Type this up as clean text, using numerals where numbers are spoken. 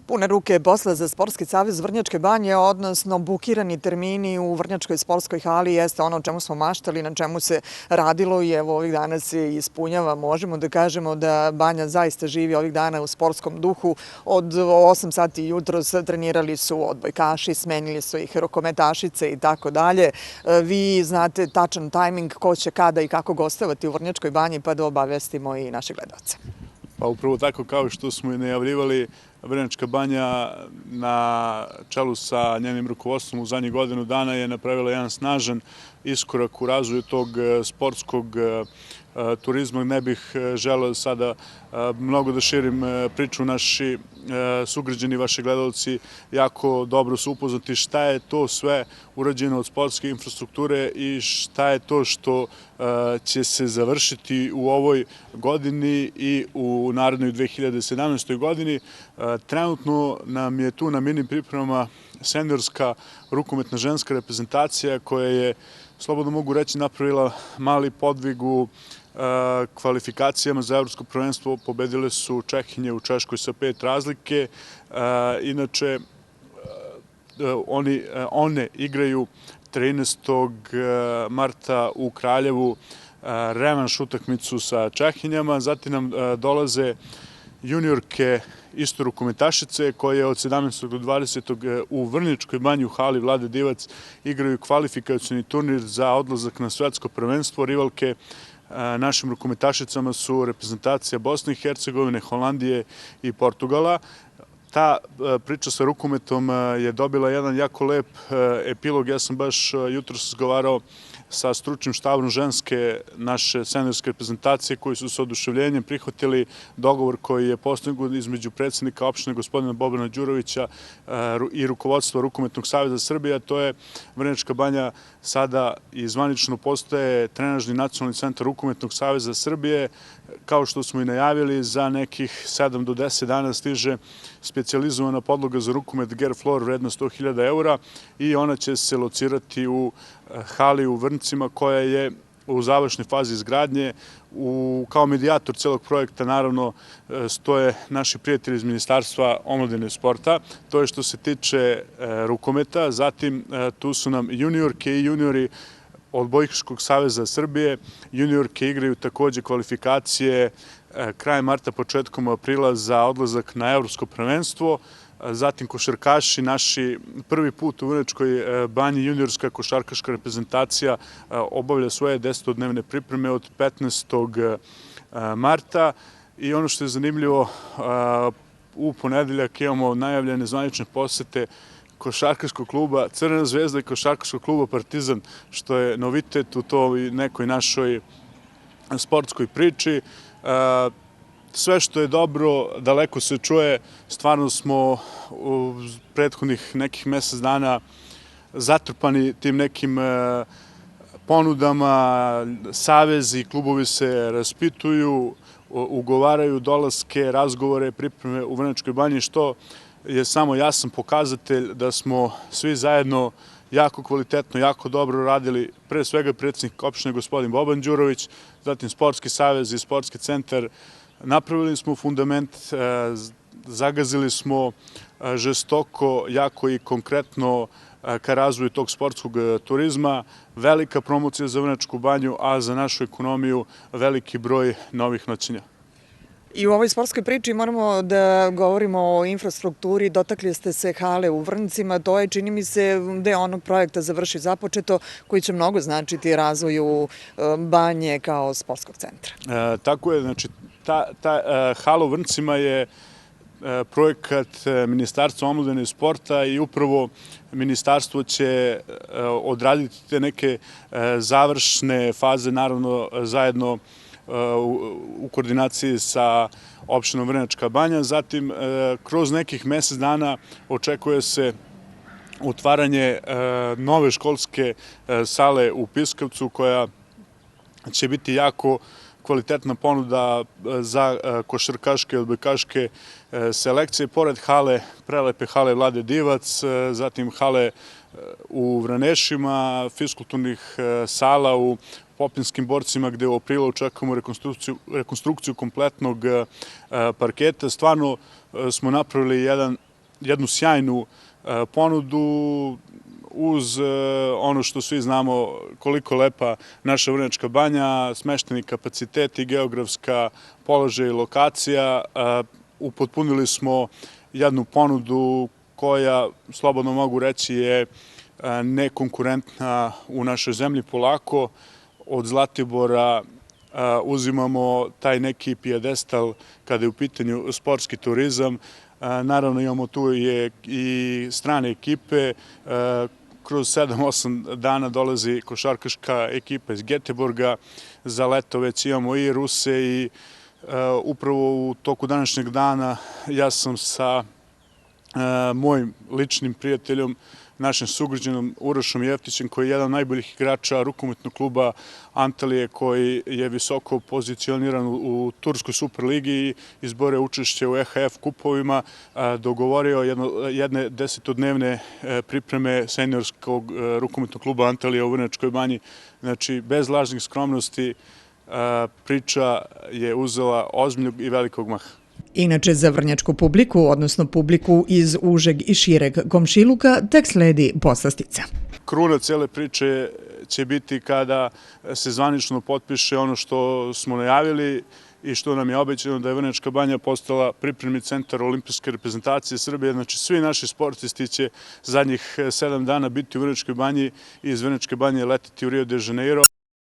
Pune ruke posla za Sportski savez Vrnjačke Banje, odnosno bukirani termini u Vrnjačkoj sportskoj hali jeste ono o čemu smo maštali, na čemu se radilo i evo ovih dana se ispunjava. Možemo da kažemo da Banja zaista živi ovih dana u sportskom duhu. Od 8 sati jutros trenirali su odbojkaši, smenili su ih rukometašice i tako dalje. Vi znate tačan tajming ko će kada i kako gostovati u Vrnjačkoj Banji, pa da obavestimo i naše gledalce. Pa upravo tako kao što smo i najavljivali, Vrnjačka Banja na čelu sa njenim rukovodstvom u zadnjih godinu dana je napravila jedan snažan iskorak u razvoju tog sportskog turizma. Ne bih želeo sada mnogo da širim priču. Naši sugrađani, vaši gledalci jako dobro su upoznati šta je to sve urađeno od sportske infrastrukture i šta je to što će se završiti u ovoj godini i u narednoj 2017. godini. Trenutno nam je tu na mirnim pripremama seniorska rukometna ženska reprezentacija koja je, slobodno mogu reći, napravila mali podvig u kvalifikacijama za evropsko prvenstvo. Pobedile su Čehinje u Češkoj sa 5 razlike. Inače, one igraju 13. marta u Kraljevu revanš utakmicu sa Čehinjama. Zatim nam dolaze juniorke isto rukometašice koje od 17. do 20. u Vrnjačkoj Banji u hali Vlade Divac igraju kvalifikacioni turnir za odlazak na svetsko prvenstvo. Rivalke našim rukometašicama su reprezentacija Bosne i Hercegovine, Holandije i Portugala. Ta priča sa rukometom je dobila jedan jako lep epilog. Ja sam baš jutros razgovarao sa stručnim štabom ženske naše seniorske reprezentacije koji su sa oduševljenjem prihvatili dogovor koji je postignut između predsednika opštine gospodina Bobana Đurovića i rukovodstva Rukometnog saveza Srbije. To je Vrnjačka Banja sada i zvanično postaje trenažni nacionalni centar Rukometnog saveza Srbije. Kao što smo i najavili, za nekih 7 do 10 dana stiže specijalizovana podloga za rukomet Gerflor vredna 100.000 eura i ona će se locirati u hali u Vrncima koja je u završnoj fazi izgradnje. Kao medijator celog projekta naravno stoje naši prijatelji iz Ministarstva omladine i sporta. To je što se tiče rukometa. Zatim tu su nam juniorke i juniori Odbojkaškog saveza Srbije. Juniorke igraju takođe kvalifikacije krajem marta, početkom aprila za odlazak na evropsko prvenstvo. Zatim košarkaši, naši prvi put u Vrnjačkoj Banji juniorska košarkaška reprezentacija obavlja svoje 10-dnevne pripreme od 15. marta. I ono što je zanimljivo, u ponedeljak imamo najavljene zvanične posete košarkaškog kluba Crvena zvezda i košarkaškog kluba Partizan, što je novitet u toj nekoj našoj sportskoj priči. Sve što je dobro, daleko se čuje. Stvarno smo u prethodnih nekih mesec dana zatrpani tim nekim ponudama. Savezi i klubovi se raspituju, ugovaraju dolaske, razgovore, pripreme u Vrnjačkoj Banji, što je samo jasan pokazatelj da smo svi zajedno jako kvalitetno, jako dobro radili, pre svega predsjednik opštine gospodin Boban Đurović, zatim Sportski savez i Sportski centar. Napravili smo fundament, zagazili smo žestoko, jako i konkretno ka razvoju tog sportskog turizma. Velika promocija za Vrnjačku Banju, a za našu ekonomiju veliki broj novih noćenja. I u ovoj sportskoj priči moramo da govorimo o infrastrukturi. Dotakli ste se hale u Vrncima. To je, čini mi se, deo onog projekta završi započeto koji će mnogo značiti razvoju Banje kao sportskog centra. Tako je, znači ta hala u Vrncima je projekat Ministarstva omladine i sporta i upravo ministarstvo će odraditi te neke završne faze, naravno zajedno u koordinaciji sa opštinom Vrnjačka Banja. Zatim, kroz nekih mesec dana očekuje se otvaranje nove školske sale u Piskavcu koja će biti jako kvalitetna ponuda za košarkaške i odbojkaške selekcije. Pored hale, prelepe hale Vlade Divac, zatim hale u Vranešima, fiskulturnih sala u Popinskim borcima gde u aprilu očekujemo rekonstrukciju kompletnog parketa. Stvarno smo napravili jedan jednu sjajnu ponudu uz ono što svi znamo koliko lepa naša Vrnjačka Banja, smešteni kapaciteti, geografska položaj i lokacija. Upotpunili smo jednu ponudu koja, slobodno mogu reći, je nekonkurentna u našoj zemlji. Polako od Zlatibora uzimamo taj neki pijedestal kada je u pitanju sportski turizam. Naravno imamo tu i strane ekipe. Kroz 7-8 dana dolazi košarkaška ekipa iz Geteborga. Za leto već imamo i Ruse i upravo u toku današnjeg dana ja sam sa mojim ličnim prijateljom, našim sugrađanom Urošom Jeftićem, koji je jedan od najboljih igrača rukometnog kluba Antalije, koji je visoko pozicioniran u Turskoj Superligi i izborio učešće u EHF kupovima, dogovorio jedne 10-dnevne pripreme seniorskog rukometnog kluba Antalije u Vrnjačkoj Banji. Znači, bez lažnih skromnosti, priča je uzela ozbiljnog i velikog maha. Inače, za vrnjačku publiku, odnosno publiku iz užeg i šireg komšiluka, tek sledi poslastica. Kruna cele priče će biti kada se zvanično potpiše ono što smo najavili i što nam je obećano, da je Vrnjačka Banja postala pripremni centar olimpijske reprezentacije Srbije. Znači, svi naši sportisti će zadnjih 7 dana biti u Vrnjačkoj Banji i iz Vrnjačke Banje letiti u Rio de Janeiro.